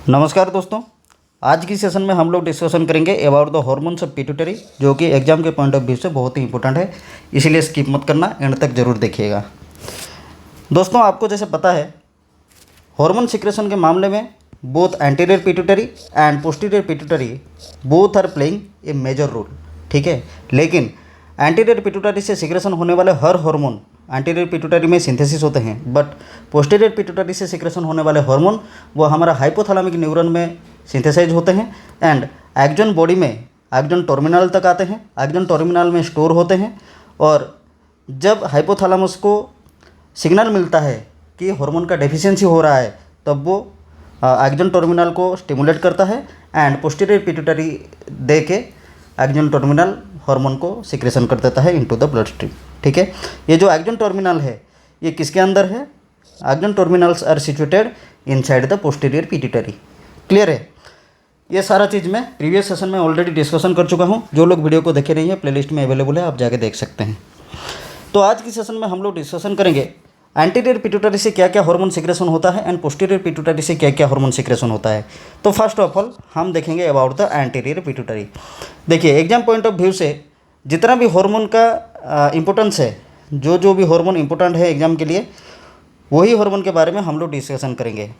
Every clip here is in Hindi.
नमस्कार दोस्तों, आज की सेशन में हम लोग डिस्कशन करेंगे about the hormones of pituitary, जो कि एग्जाम के पॉइंट ऑफ व्यू से बहुत ही इंपॉर्टेंट है, इसीलिए स्किप मत करना, एंड तक जरूर देखिएगा। दोस्तों, आपको जैसे पता है, हार्मोन सिक्रेशन के मामले में both anterior pituitary and posterior pituitary both are playing a major role, ठीक है। लेकिन एंटीरियर पिट्यूटरी से सिक्रेशन होने वाले हर हार्मोन एंटीरियर पिट्यूटरी में सिंथेसिस होते हैं, बट पोस्टीरियर पिट्यूटरी से सिक्रेशन होने वाले हार्मोन वो हमारा हाइपोथैलेमिक न्यूरॉन में सिंथेसाइज होते हैं एंड एक्जन बॉडी में एक्जन टर्मिनल तक आते हैं, एक्जन टर्मिनल में स्टोर होते हैं। और जब हाइपोथैलेमस को सिग्नल मिलता है कि हार्मोन का डेफिशिएंसी हो रहा है, तब वो एक्जन टर्मिनल को स्टिमुलेट करता है एंड पोस्टीरियर पिट्यूटरी दे के एक्जन टर्मिनल हार्मोन को सिक्रेशन कर देता है इनटू द ब्लड स्ट्रीम, ठीक है। ये जो एक्जन टर्मिनल है, ये किसके अंदर है? Axon terminals are situated inside the posterior pituitary. Clear है? ये सारा चीज़ मैं प्रीवियस सेशन में ऑलरेडी डिस्कशन कर चुका हूँ। जो लोग वीडियो को देखे नहीं है, प्लेलिस्ट में अवेलेबल है, आप जाके देख सकते हैं। तो आज की सेशन में हम लोग डिस्कशन करेंगे एंटीरियर पिट्यूटरी से क्या क्या हार्मोन सिक्रेशन होता है एंड पोस्टीरियर पिट्यूटरी से क्या क्या हार्मोन सिक्रेशन होता है। तो फर्स्ट ऑफ ऑल हम देखेंगे अबाउट द एंटीरियर पिट्यूटरी। देखिए, एग्जाम पॉइंट ऑफ व्यू से जितना भी हार्मोन का इम्पोर्टेंस है, जो भी हार्मोन इम्पोर्टेंट है एग्जाम के लिए, वही हार्मोन के बारे में हम लोग डिस्कशन करेंगे।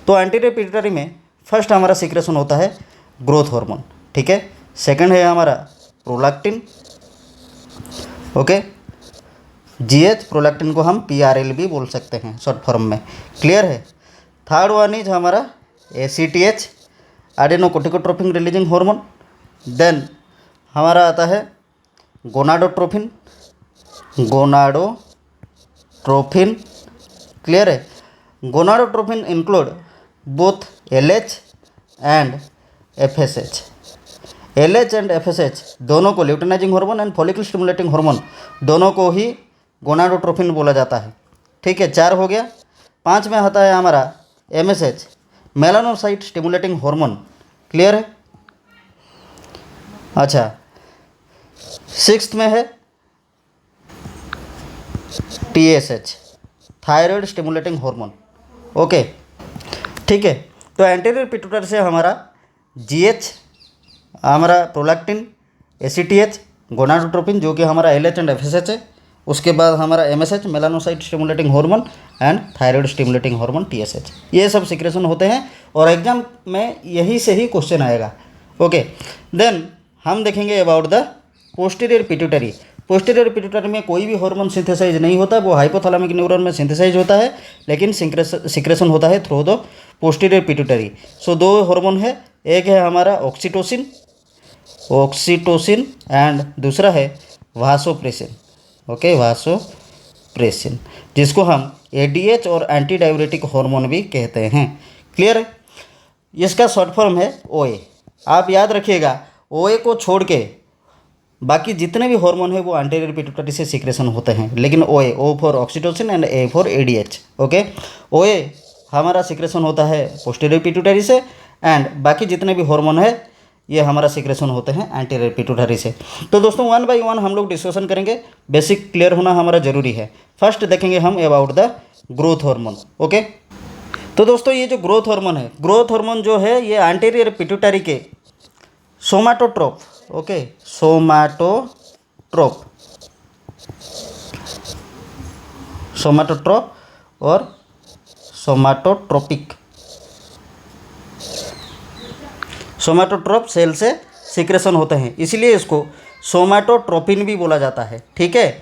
तो एंटीरियर पिट्यूटरी में फर्स्ट हमारा सिक्रेशन होता है ग्रोथ हार्मोन, ठीक है। सेकंड है हमारा प्रोलैक्टिन, ओके। जीएच प्रोलैक्टिन को हम पीआरएल भी बोल सकते हैं शॉर्ट फॉर्म में। क्लियर है? थर्ड वन इज हमारा एसीटीएच, एडेनोकोर्टिकोट्रोपिन रिलीजिंग हार्मोन। देन हमारा आता है गोनाडोट्रोपिन, गोनाडोट्रोपिन। क्लियर है? Gonadotropin include both LH and FSH. LH and FSH दोनों को, luteinizing hormone and follicle stimulating hormone, दोनों को ही गोनाडोट्रोपिन बोला जाता है, ठीक है। 4 हो गया। 5 में आता है हमारा MSH, melanocyte stimulating hormone. Clear है? अच्छा, 6th में है TSH, thyroid stimulating hormone, okay, ठीक है। तो एंटीरियर पिट्यूटरी से हमारा जीएच, हमारा प्रोलैक्टिन, एसीटीएच, गोनाडोट्रोपिन जो कि हमारा एलएच एंड एफएसएच है, उसके बाद हमारा MSH, melanocyte stimulating hormone and thyroid stimulating hormone TSH, ये सब सिक्रेशन होते हैं और एग्जाम में यही से ही क्वेश्चन आएगा, ओके। देन हम देखेंगे about the posterior pituitary. Posterior pituitary में कोई भी हार्मोन सिंथेसाइज नहीं होता, वो हाइपोथैलेमिक न्यूरॉन में सिंथेसाइज होता है, लेकिन सिक्रेशन होता है through the posterior pituitary. So 2 hormone है, एक है हमारा ऑक्सीटोसिन एंड दूसरा है वासोप्रेसिन, ओके, वासोप्रेसिन, जिसको हम एडीएच और एंटी डाययूरेटिक हार्मोन भी कहते हैं। क्लियर है? इसका शॉर्ट फॉर्म है ओए। आप याद रखिएगा, ओए को छोड़ के बाकी जितने भी हार्मोन है वो एंटीरियर पिट्यूटरी से सिक्रेशन होते हैं, लेकिन OA, O for oxytocin and A for ADH, okay. OA हमारा सिक्रेशन होता है पोस्टीरियर पिट्यूटरी से एंड बाकी जितने भी हार्मोन है ये हमारा सिक्रेशन होते हैं एंटीरियर पिट्यूटरी से। तो दोस्तों, 1 बाय 1 हम लोग डिस्कशन करेंगे, बेसिक क्लियर होना हमारा ज़रूरी है। फर्स्ट देखेंगे हम about the growth hormone, okay. तो दोस्तों, ये जो ग्रोथ हार्मोन है, ग्रोथ हार्मोन जो है ये एंटीरियर पिट्यूटरी के सोमाटोट्रोप, ओके, सोमाटोट्रोप और सोमाटोट्रोप सेल से सिक्रेशन होते हैं, इसलिए इसको सोमाटोट्रोपिन भी बोला जाता है, ठीक है।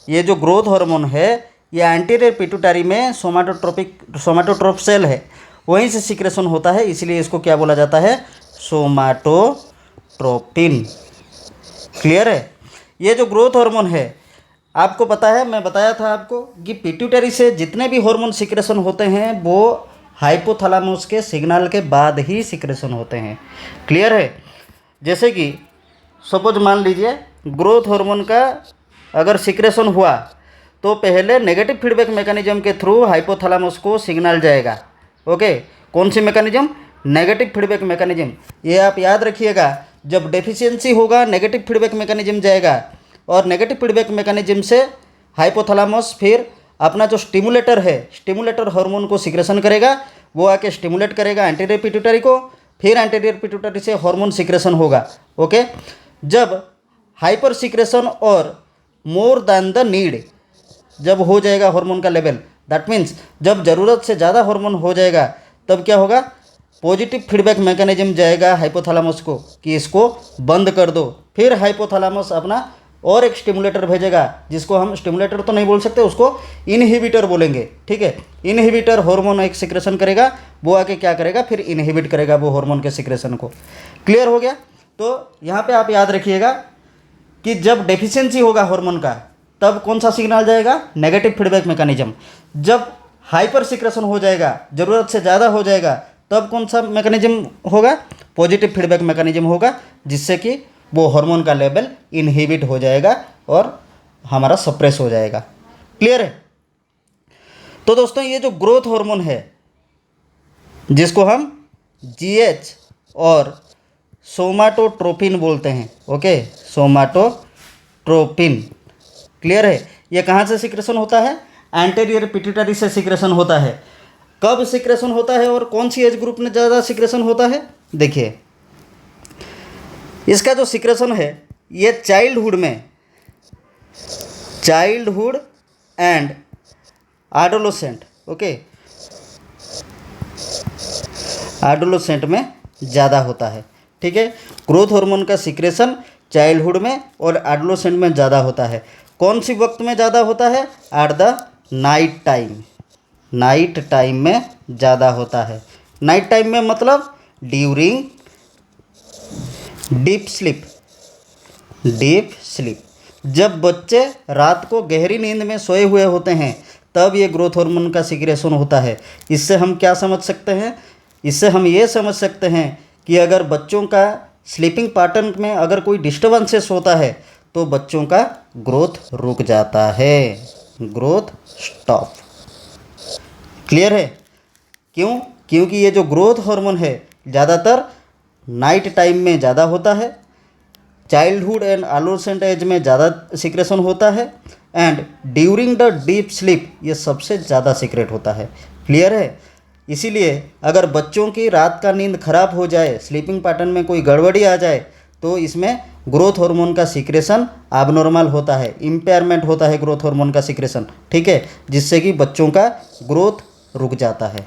ये जो ग्रोथ हार्मोन है ये एंटीरियर पिट्यूटरी में सोमाटोट्रोप सेल है, वहीं से सिक्रेशन होता है, इसलिए इसको क्या बोला जाता है? सोमाटोट्रोपिन। क्लियर है? ये जो ग्रोथ हार्मोन है, आपको पता है, मैं बताया था आपको कि पिट्यूटरी से जितने भी हार्मोन सिक्रेशन होते हैं वो हाइपोथैलेमस के सिग्नल के बाद ही सिक्रेशन होते हैं। क्लियर है? जैसे कि सपोज मान लीजिए ग्रोथ हार्मोन का अगर सिक्रेशन हुआ तो पहले नेगेटिव फीडबैक मैकेनिज्म के थ्रू हाइपोथैलेमस को सिग्नल जाएगा, ओके। कौन सी मैकेनिज्म? Negative feedback mechanism. ये आप याद रखिएगा, जब डेफिशिएंसी होगा नेगेटिव फीडबैक मैकेनिज्म जाएगा और नेगेटिव फीडबैक मैकेनिज्म से हाइपोथैलेमस फिर अपना जो स्टिमुलेटर है, स्टिमुलेटर हार्मोन को सिक्रेशन करेगा वो आके स्टिमुलेट करेगा एंटीरियर पिट्यूटरी को, फिर एंटीरियर पिट्यूटरी से हार्मोन सिक्रेशन होगा। ओके, जब हाइपर सिक्रेशन और मोर दैन द नीड जब हो जाएगा हार्मोन का लेवल, दैट मीन्स जब ज़रूरत से ज़्यादा हार्मोन हो जाएगा, तब क्या होगा, पॉजिटिव फीडबैक मैकेनिज्म जाएगा हाइपोथैलेमस को कि इसको बंद कर दो। फिर हाइपोथैलेमस अपना और एक स्टिमुलेटर भेजेगा, जिसको हम स्टिमुलेटर तो नहीं बोल सकते, उसको इनहिबिटर बोलेंगे। ठीक है, इनहिबिटर हार्मोन एक सिक्रेशन करेगा, वो आके क्या करेगा, फिर इनहिबिट करेगा वो हार्मोन के सिक्रेशन को। क्लियर हो गया? तो यहाँ पे आप याद रखिएगा कि जब डेफिशिएंसी होगा हार्मोन का, तब कौन सा सिग्नल जाएगा, नेगेटिव फीडबैक मैकेनिज्म। जब हाइपर सिक्रेशन हो जाएगा, ज़रूरत से ज़्यादा हो जाएगा, तब कौन सा मैकेनिज्म होगा, पॉजिटिव फीडबैक मैकेनिज्म होगा, जिससे कि वो हार्मोन का लेवल इनहिबिट हो जाएगा और हमारा सप्रेस हो जाएगा। क्लियर है? तो दोस्तों ये जो ग्रोथ हार्मोन है, जिसको हम जीएच और सोमाटोट्रोपिन बोलते हैं, ओके, सोमाटोट्रोपिन। क्लियर है? ये कहाँ से सिक्रेशन होता है, एंटीरियर पिट्यूटरी से सिक्रेशन होता है। कब सिक्रेशन होता है और कौन सी एज ग्रुप में ज़्यादा सिक्रेशन होता है? देखिए, इसका जो सिक्रेशन है ये childhood and adolescent, okay, adolescent में ज़्यादा होता है। ठीक है, ग्रोथ हार्मोन का सिक्रेशन चाइल्डहुड में और एडोलेसेंट में ज़्यादा होता है। कौन सी वक्त में ज़्यादा होता है? एट द नाइट टाइम में ज़्यादा होता है। नाइट टाइम में मतलब ड्यूरिंग डीप स्लीप। जब बच्चे रात को गहरी नींद में सोए हुए होते हैं, तब ये ग्रोथ हार्मोन का सिक्रेशन होता है। इससे हम क्या समझ सकते हैं? इससे हम ये समझ सकते हैं कि अगर बच्चों का स्लीपिंग पैटर्न में अगर कोई डिस्टर्बेंसेस होता है, तो बच्चों का ग्रोथ रुक जाता है, ग्रोथ स्टॉप। क्लियर है? क्यों? क्योंकि ये जो ग्रोथ हार्मोन है ज़्यादातर नाइट टाइम में ज़्यादा होता है, चाइल्डहुड एंड एडोलेसेंट एज में ज़्यादा सिक्रेशन होता है, and during the deep sleep ये सबसे ज़्यादा सीक्रेट होता है। क्लियर है? इसीलिए अगर बच्चों की रात का नींद खराब हो जाए, स्लीपिंग पैटर्न में कोई गड़बड़ी आ जाए, तो इसमें ग्रोथ हार्मोन का सिक्रेशन एबनॉर्मल होता है, इम्पेयरमेंट होता है ग्रोथ हार्मोन का सिक्रेशन। ठीक है, जिससे कि बच्चों का ग्रोथ रुक जाता है।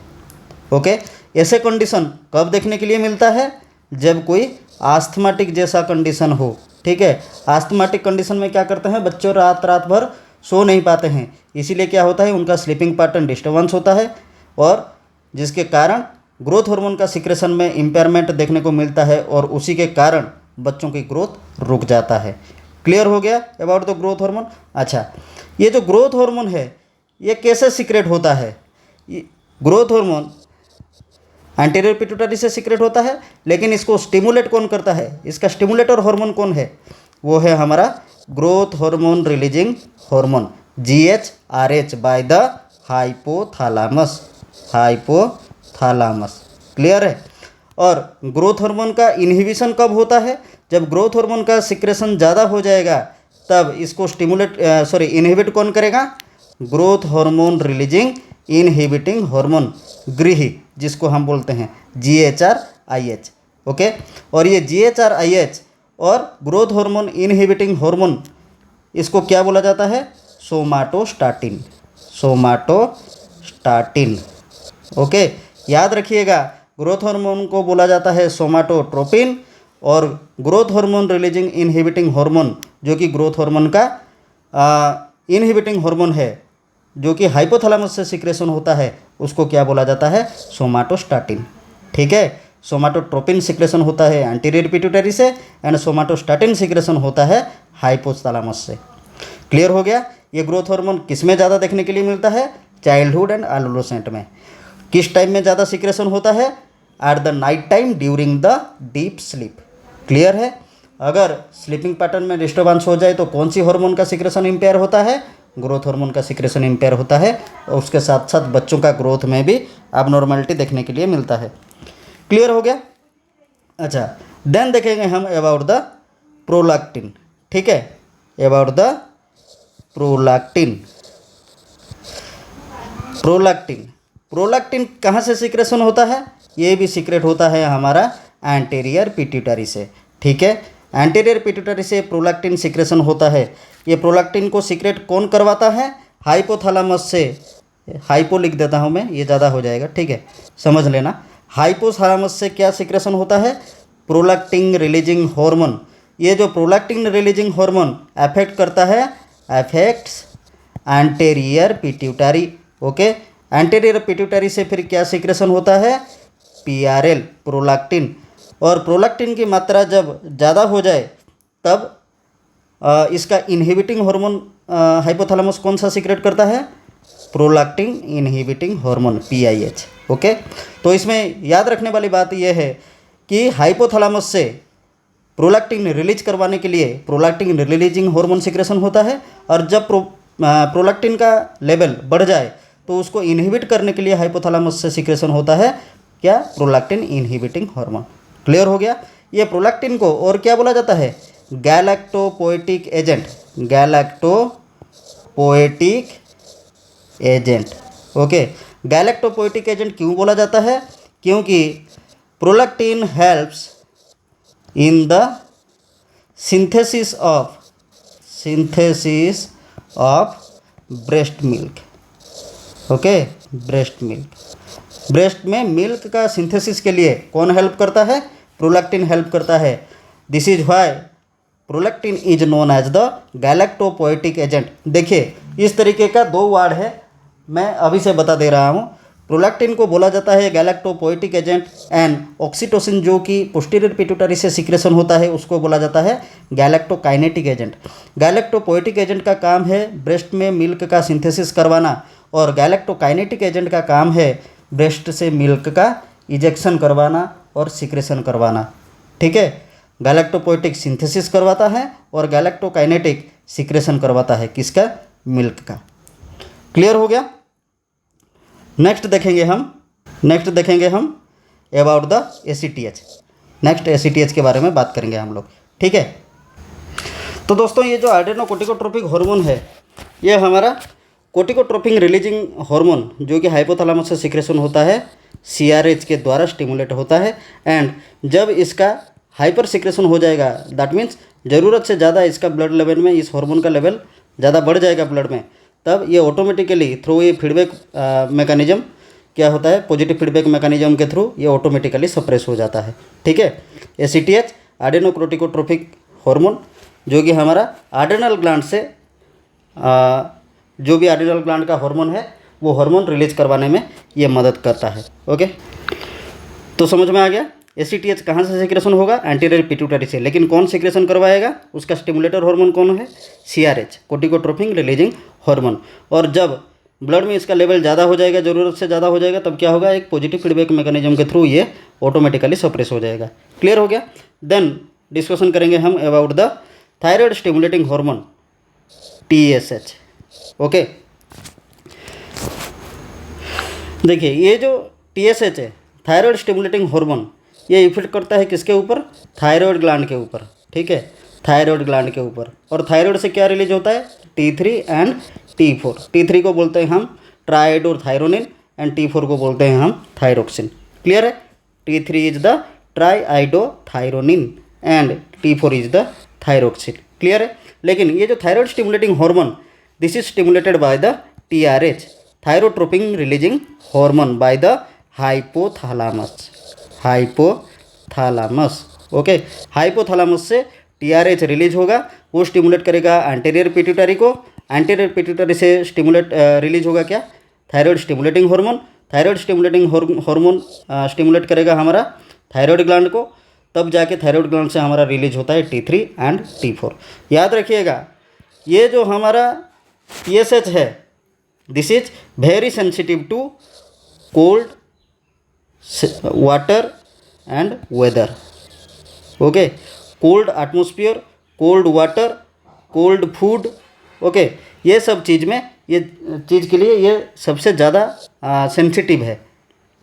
ओके, ऐसे कंडीशन कब देखने के लिए मिलता है? जब कोई आस्थमाटिक जैसा कंडीशन हो। ठीक है, आस्थमाटिक कंडीशन में क्या करते हैं, बच्चों रात भर सो नहीं पाते हैं, इसीलिए क्या होता है, उनका स्लीपिंग पैटर्न डिस्टर्बेंस होता है, और जिसके कारण ग्रोथ हार्मोन का सिक्रेशन में इम्पेयरमेंट देखने को मिलता है, और उसी के कारण बच्चों की ग्रोथ रुक जाता है। क्लियर हो गया अबाउट द ग्रोथ हार्मोन? अच्छा, ये जो ग्रोथ हार्मोन है ये कैसे सीक्रेट होता है? ग्रोथ हार्मोन एंटीरियर पिट्यूटरी से सीक्रेट होता है, लेकिन इसको स्टिमुलेट कौन करता है? इसका स्टिमुलेटर हार्मोन कौन है? वो है हमारा growth hormone releasing hormone GHRH bye the hypothalamus. Clear है? और ग्रोथ हार्मोन का इनहिबिशन कब होता है? जब ग्रोथ हार्मोन का सिक्रेशन ज़्यादा हो जाएगा, तब इसको इनहिबिट कौन करेगा? Growth hormone releasing inhibiting hormone गृही, जिसको हम बोलते हैं GHRIH। ओके, और ये GHRIH और ग्रोथ हार्मोन इनहिबिटिंग हार्मोन, इसको क्या बोला जाता है? सोमाटोस्टाटिन। ओके, याद रखिएगा, ग्रोथ हार्मोन को बोला जाता है सोमाटोट्रोपिन, और growth hormone releasing inhibiting hormone जो कि ग्रोथ हार्मोन का इनहिबिटिंग हार्मोन है, जो कि हाइपोथैलेमस से सिक्रेशन होता है, उसको क्या बोला जाता है? सोमाटोस्टाटिन। ठीक है, सोमाटोट्रोपिन सिक्रेशन होता है एंटीरियर पिट्यूटरी से, एंड सोमाटोस्टाटिन सिक्रेशन होता है हाइपोथैलेमस से। क्लियर हो गया? ये ग्रोथ हार्मोन किस में ज़्यादा देखने के लिए मिलता है? चाइल्डहुड एंड एडोलेसेंट में। किस टाइम में ज़्यादा सिक्रेशन होता है? At the night time during the deep sleep. Clear है? अगर स्लीपिंग पैटर्न में डिस्टर्बेंस हो जाए तो कौन सी हार्मोन का सिक्रेशन इम्पेयर होता है? ग्रोथ हार्मोन का सिक्रेशन इम्पेयर होता है, और उसके साथ साथ बच्चों का ग्रोथ में भी एबनॉर्मलिटी देखने के लिए मिलता है। क्लियर हो गया? अच्छा, देन देखेंगे हम अबाउट द प्रोलैक्टिन। ठीक है, अबाउट द प्रोलैक्टिन। प्रोलैक्टिन कहाँ से सिक्रेशन होता है? ये भी सीक्रेट होता है हमारा एंटीरियर पिट्यूटरी से। ठीक है, एंटीरियर पिट्यूटरी से प्रोलैक्टिन सिक्रेशन होता है। ये प्रोलैक्टिन को सीक्रेट कौन करवाता है? हाइपोथैलेमस से। हाइपो लिख देता हूँ मैं, ये ज़्यादा हो जाएगा, ठीक है, समझ लेना। हाइपोथैलेमस से क्या सिक्रेशन होता है? Prolactin releasing hormone. ये जो प्रोलैक्टिन रिलीजिंग हार्मोन अफेक्ट करता है, affects anterior pituitary. Okay, anterior pituitary से फिर क्या सिक्रेशन होता है? PRL, prolactin. और प्रोलैक्टिन की मात्रा जब ज़्यादा हो जाए तब इसका इनहिबिटिंग हार्मोन हाइपोथैलेमस कौन सा सीक्रेट करता है? Prolactin inhibiting hormone, PIH. Okay, तो इसमें याद रखने वाली बात यह है कि हाइपोथैलेमस से प्रोलैक्टिन रिलीज करवाने के लिए प्रोलैक्टिन रिलीजिंग हार्मोन सिक्रेशन होता है, और जब प्रोलैक्टिन का लेवल बढ़ जाए तो उसको इनहिबिट करने के लिए हाइपोथैलेमस से सिक्रेशन होता है क्या? Prolactin inhibiting hormone. क्लियर हो गया? ये प्रोलैक्टिन को और क्या बोला जाता है? गैलेक्टोपोएटिक एजेंट, गैलेक्टोपोएटिक एजेंट। ओके, गैलेक्टोपोएटिक एजेंट क्यों बोला जाता है? क्योंकि prolactin helps in the synthesis of breast milk. Okay, breast milk, breast में मिल्क का सिंथेसिस के लिए कौन हेल्प करता है? प्रोलैक्टिन हेल्प करता है। This is why prolactin is known as the galactopoietic agent. देखिए, इस तरीके का दो वर्ड है, मैं अभी से बता दे रहा हूँ। प्रोलैक्टिन को बोला जाता है गैलेक्टोपोएटिक एजेंट, एंड ऑक्सीटोसिन जो कि पोस्टीरियर पिट्यूटरी से सिक्रेशन होता है उसको बोला जाता है गैलेक्टोकाइनेटिक एजेंट। गैलेक्टोपोएटिक एजेंट का काम है ब्रेस्ट में मिल्क का सिंथेसिस करवाना, और गैलेक्टोकाइनेटिक एजेंट का काम है ब्रेस्ट से मिल्क का इजेक्शन करवाना और सिक्रेशन करवाना। ठीक है, गैलेक्टोपोएटिक सिंथेसिस करवाता है और गैलेक्टोकाइनेटिक सिक्रेशन करवाता है किसका? मिल्क का। क्लियर हो गया? नेक्स्ट देखेंगे हम about the ACTH. Next ACTH के बारे में बात करेंगे हम लोग। ठीक है, तो दोस्तों ये जो आड्रेनोकोर्टिकोट्रोपिक हार्मोन है, ये हमारा कोर्टिकोट्रोपिक रिलीजिंग हार्मोन जो कि हाइपोथैलेमस से सिक्रेशन होता है, सीआरएच के द्वारा स्टिमुलेट होता है। एंड जब इसका हाइपर सिक्रेशन हो जाएगा, दैट मीन्स ज़रूरत से ज़्यादा इसका ब्लड लेवल में इस हार्मोन का लेवल ज़्यादा बढ़ जाएगा ब्लड में, तब ये ऑटोमेटिकली थ्रू ये फीडबैक मैकेनिज्म क्या होता है? पॉजिटिव फीडबैक मैकेनिज्म के थ्रू ये ऑटोमेटिकली सप्रेस हो जाता है। ठीक है, एसीटीएच आड्रेनोकोर्टिकोट्रोपिक हार्मोन जो कि हमारा आड्रेनल ग्लैंड से जो भी आड्रेनल ग्लैंड का हार्मोन है वो हार्मोन रिलीज करवाने में ये मदद करता है। ओके, तो समझ में आ गया? एसीटीएच कहाँ से सिक्रेशन होगा? एंटीरियर पिट्यूटरी से। लेकिन कौन सिक्रेशन करवाएगा? उसका स्टिमुलेटर हार्मोन कौन है? CRH, corticotropic releasing hormone. और जब ब्लड में इसका लेवल ज़्यादा हो जाएगा, ज़रूरत से ज़्यादा हो जाएगा, तब क्या होगा? एक पॉजिटिव फीडबैक मैकेनिज्म के थ्रू ये ऑटोमेटिकली सप्रेस हो जाएगा। क्लियर हो गया? देन डिस्कशन करेंगे हम about the thyroid stimulating hormone, TSH. Okay, देखिए ये जो टीएसएच है, थायराइड स्टिमुलेटिंग हार्मोन, ये इफेक्ट करता है किसके ऊपर? थायराइड ग्लैंड के ऊपर। ठीक है, थायराइड ग्लैंड के ऊपर। और थायराइड से क्या रिलीज होता है? T3 and T4। T3 को बोलते हैं हम ट्राइआइडोथायरोनिन एंड T4 को बोलते हैं हम थायरोक्सिन। क्लियर है? T3 is the triiodothyronine and T4 is the thyroxine. Clear है? लेकिन ये जो thyroid stimulating hormone, this is stimulated by the TRH, thyrotropin releasing hormone, by the hypothalamus. Okay, hypothalamus से टीआरएच रिलीज होगा, वो स्टिमुलेट करेगा एंटीरियर पिट्यूटरी को। एंटीरियर पिट्यूटरी से रिलीज होगा क्या? Thyroid stimulating hormone. Thyroid stimulating hormone stimulate करेगा हमारा थायराइड ग्लैंड को, तब जाके थायराइड ग्लैंड से हमारा रिलीज होता है T3 एंड T4। याद रखिएगा, ये जो हमारा TSH है, this is very sensitive to cold water and weather. Okay, cold atmosphere, cold water, cold food. Okay, ये सब चीज़ में, ये चीज़ के लिए ये सबसे ज़्यादा सेंसिटिव है।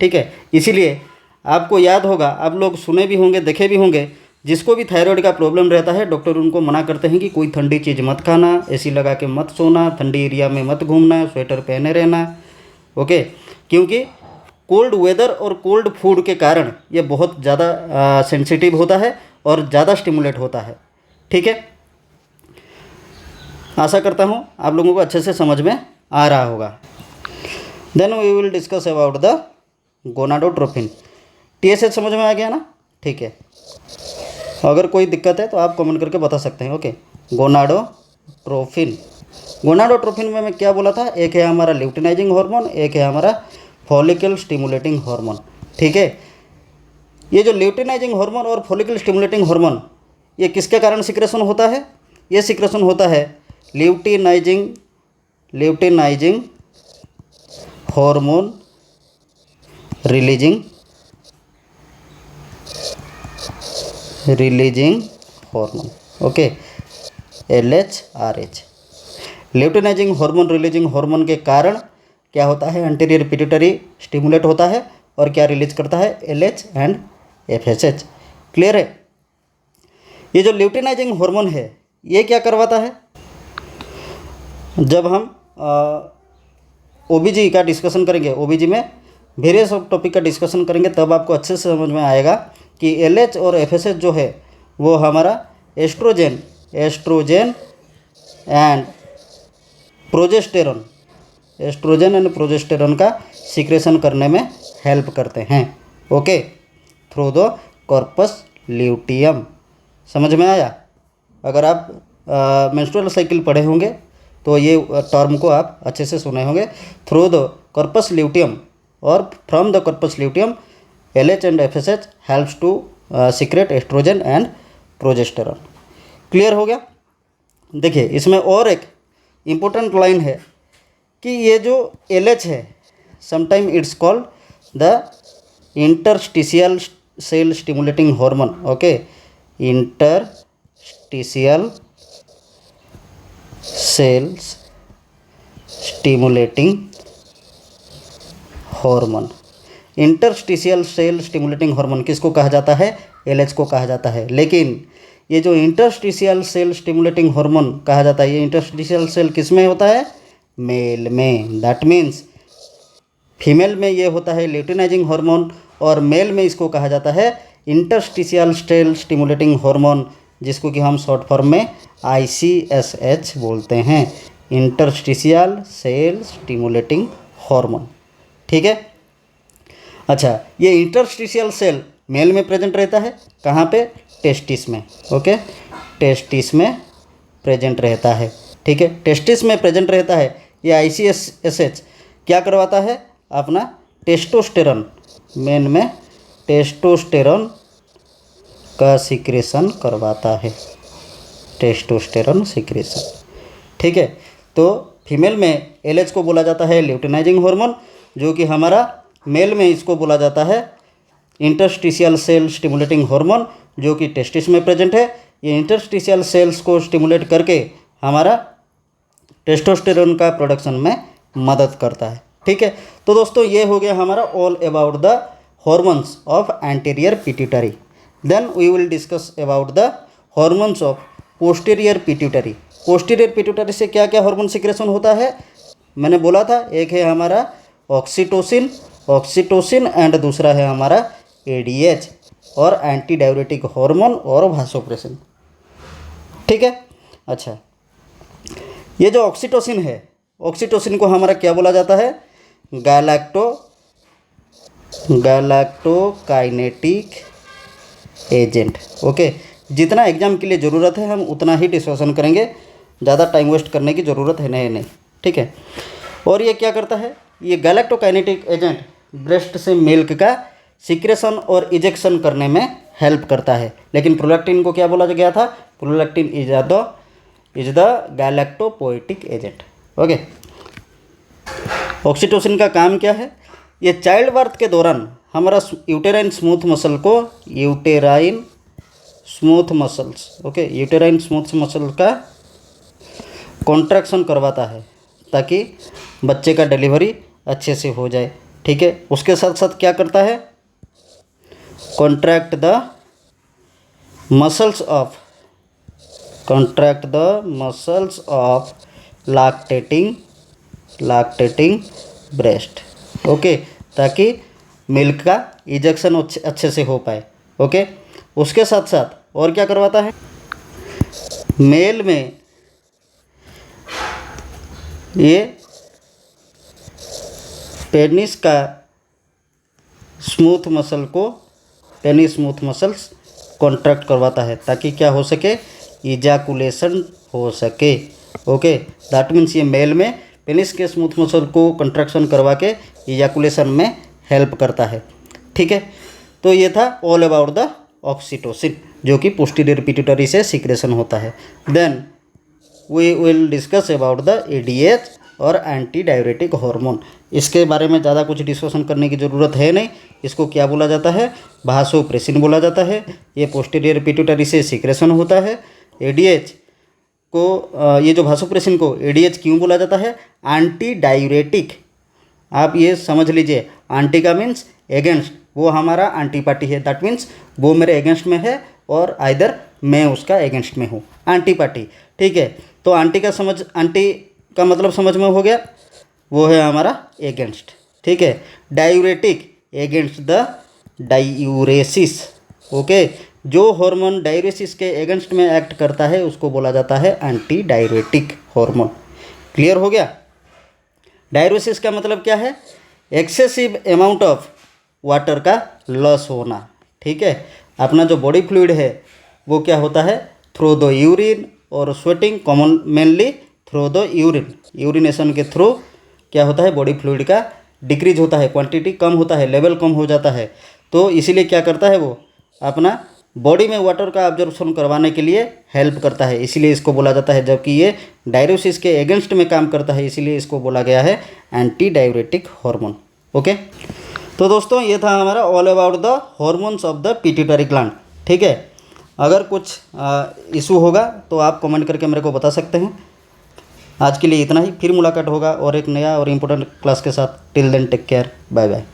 ठीक है, इसीलिए आपको याद होगा, आप लोग सुने भी होंगे, देखे भी होंगे, जिसको भी थायराइड का प्रॉब्लम रहता है, डॉक्टर उनको मना करते हैं कि कोई ठंडी चीज़ मत खाना, एसी लगा के मत सोना, ठंडी एरिया में मत घूमना, स्वेटर पहने रहना। ओके, क्योंकि कोल्ड वेदर और कोल्ड फूड के कारण ये बहुत ज़्यादा सेंसिटिव होता है और ज़्यादा स्टिमुलेट होता है। ठीक है, आशा करता हूँ आप लोगों को अच्छे से समझ में आ रहा होगा। Then we will discuss about the gonadotropin. TSH समझ में आ गया ना? ठीक है, अगर कोई दिक्कत है तो आप कमेंट करके बता सकते हैं। Okay, gonadotropin. गोनाडोट्रोपिन में मैं क्या बोला था, एक है हमारा ल्यूटिनाइजिंग हार्मोन, एक है हमारा फॉलिकल स्टिमुलेटिंग हार्मोन। ठीक है, ये जो ल्यूटिनाइजिंग हार्मोन और फॉलिकल स्टिमुलेटिंग हार्मोन ये किसके कारण सिक्रेशन होता है? ये सिक्रेशन होता है luteinizing hormone releasing hormone. Okay, LHRH। Luteinizing hormone releasing hormone के कारण क्या होता है, एंटीरियर पिट्यूटरी स्टिमुलेट होता है और क्या रिलीज करता है, LH एंड FSH। क्लियर है? ये जो ल्यूटिनाइजिंग हार्मोन है ये क्या करवाता है, जब हम OBG का डिस्कशन करेंगे, OBG में वेरियस ऑफ टॉपिक का डिस्कशन करेंगे, तब आपको अच्छे से समझ में आएगा कि LH और FSH जो है वो हमारा एस्ट्रोजन एंड प्रोजेस्टेरॉन का सिक्रेशन करने में हेल्प करते हैं। Okay, through the corpus luteum. समझ में आया? अगर आप मेंस्ट्रुअल साइकिल पढ़े होंगे तो ये टर्म को आप अच्छे से सुने होंगे। थ्रू द कॉर्पस ल्यूटियम और from the corpus luteum LH and FSH helps to secrete oestrogen and progesterone. Clear हो गया? देखिए, इसमें और एक इम्पोर्टेंट लाइन है कि ये जो LH है, sometime it's called the interstitial cell stimulating hormone. Okay, interstitial cells stimulating hormone. Interstitial cell stimulating hormone किसको कहा जाता है? LH को कहा जाता है। लेकिन ये जो इंटरस्टिशियल सेल स्टिमुलेटिंग हार्मोन कहा जाता है, ये इंटरस्टिशियल सेल किस में होता है? मेल में। दैट मीन्स फीमेल में ये होता है ल्यूटिनाइजिंग हार्मोन और मेल में इसको कहा जाता है इंटरस्टिशियल सेल स्टिमुलेटिंग हार्मोन, जिसको कि हम शॉर्ट फॉर्म में ICSH बोलते हैं, इंटरस्टिशियल सेल स्टिमुलेटिंग हार्मोन। ठीक है, अच्छा, ये इंटरस्टिशियल सेल मेल में प्रेजेंट रहता है, कहाँ पे? टेस्टिस में। ओके, टेस्टिस में प्रेजेंट रहता है। ठीक है, टेस्टिस में प्रेजेंट रहता है। ये ICSH क्या करवाता है? अपना टेस्टोस्टेरॉन, मेन में टेस्टोस्टेरॉन का सिक्रेशन करवाता है, टेस्टोस्टेरॉन सिक्रेशन। ठीक है, तो फीमेल में LH को बोला जाता है ल्यूटिनाइजिंग हार्मोन, जो कि हमारा मेल में इसको बोला जाता है इंटरस्टिशियल सेल स्टिमुलेटिंग हार्मोन, जो कि टेस्टिस में प्रेजेंट है। ये इंटरस्टिशियल सेल्स को स्टिमुलेट करके हमारा टेस्टोस्टेरोन का प्रोडक्शन में मदद करता है। ठीक है, तो दोस्तों ये हो गया हमारा all about the hormones of anterior pituitary. Then we will discuss about the hormones of posterior pituitary. Posterior pituitary से क्या क्या हार्मोन सिक्रेशन होता है? मैंने बोला था, एक है हमारा ऑक्सीटोसिन एंड दूसरा है हमारा ADH और एंटी डाययूरेटिक हार्मोन और वासोप्रेसिन। ठीक है, अच्छा, ये जो ऑक्सीटोसिन है, ऑक्सीटोसिन को हमारा क्या बोला जाता है? Galactokinetic agent. ओके, जितना एग्जाम के लिए ज़रूरत है हम उतना ही डिस्कशन करेंगे, ज़्यादा टाइम वेस्ट करने की ज़रूरत है नहीं। ठीक है, और ये क्या करता है? ये गैलेक्टोकाइनेटिक एजेंट ब्रेस्ट से मिल्क का सिक्रेशन और इजेक्शन करने में हेल्प करता है। लेकिन प्रोलैक्टिन को क्या बोला गया था? Prolactin is the galactopoietic agent. Okay, oxytocin का काम क्या है? ये चाइल्ड बर्थ के दौरान हमारा यूटेराइन स्मूथ मसल को यूटेराइन स्मूथ मसल का कॉन्ट्रैक्शन करवाता है ताकि बच्चे का डिलीवरी अच्छे से हो जाए। ठीक है, उसके साथ साथ क्या करता है? Contract the muscles of lactating breast. Okay, ताकि मिल्क का इजेक्शन अच्छे से हो पाए। ओके, उसके साथ साथ और क्या करवाता है, मेल में ये पेनिस का स्मूथ मसल को, पेनिस स्मूथ मसल्स कॉन्ट्रैक्ट करवाता है, ताकि क्या हो सके, इजाकुलेशन हो सके। ओके, दैट मीन्स ये मेल में पेनिस के स्मूथ मसल को कंट्रैक्शन करवा के इजाकुलेशन में हेल्प करता है। ठीक है, तो ये था ऑल अबाउट द ऑक्सीटोसिन, जो कि पोस्टीरियर पिट्यूटरी से सीक्रेशन होता है। Then we will discuss about the ADH और एंटी डायरेटिक हार्मोन। इसके बारे में ज़्यादा कुछ डिस्कशन करने की ज़रूरत है नहीं। इसको क्या बोला जाता है, भासोप्रेसिन बोला जाता है। ये पोस्टीरियर पिट्यूटरी से सीक्रेशन होता है। एडीएच को ये जो भासोप्रेसिन को एडीएच क्यों बोला जाता है, एंटी डायरेटिक। आप ये समझ लीजिए, एंटी का मीन्स एगेंस्ट, वो हमारा एंटी पार्टी है, दैट मीन्स वो मेरे एगेंस्ट में है और आइदर मैं उसका एगेंस्ट में हूँ, एंटी पार्टी। ठीक है, तो एंटी का मतलब समझ में हो गया, वो है हमारा एगेंस्ट। ठीक है, diuretic against the diuresis. Okay, जो हार्मोन डायूरेसिस के एगेंस्ट में एक्ट करता है उसको बोला जाता है एंटी डायरेटिक हार्मोन। क्लियर हो गया। डायूरेसिस का मतलब क्या है, एक्सेसिव अमाउंट ऑफ वाटर का लॉस होना। ठीक है, अपना जो बॉडी फ्लूइड है वो क्या होता है, थ्रू द यूरिन और sweating, common mainly through the urine. Urination के थ्रू क्या होता है, बॉडी फ्लूइड का डिक्रीज होता है, क्वांटिटी कम होता है, लेवल कम हो जाता है। तो इसीलिए क्या करता है, वो अपना बॉडी में वाटर का ऑब्जर्वेशन करवाने के लिए हेल्प करता है, इसीलिए इसको बोला जाता है। जबकि ये डाययूरेसिस के एगेंस्ट में काम करता है, इसीलिए इसको बोला गया है एंटी डाययूरेटिक हार्मोन। ओके, तो दोस्तों ये था हमारा all about the hormones of the pituitary gland. ठीक है, अगर कुछ इशू होगा तो आप कमेंट करके मेरे को बता सकते हैं। आज के लिए इतना ही, फिर मुलाकात होगा और एक नया और इम्पोर्टेंट क्लास के साथ। Till then take care, bye bye.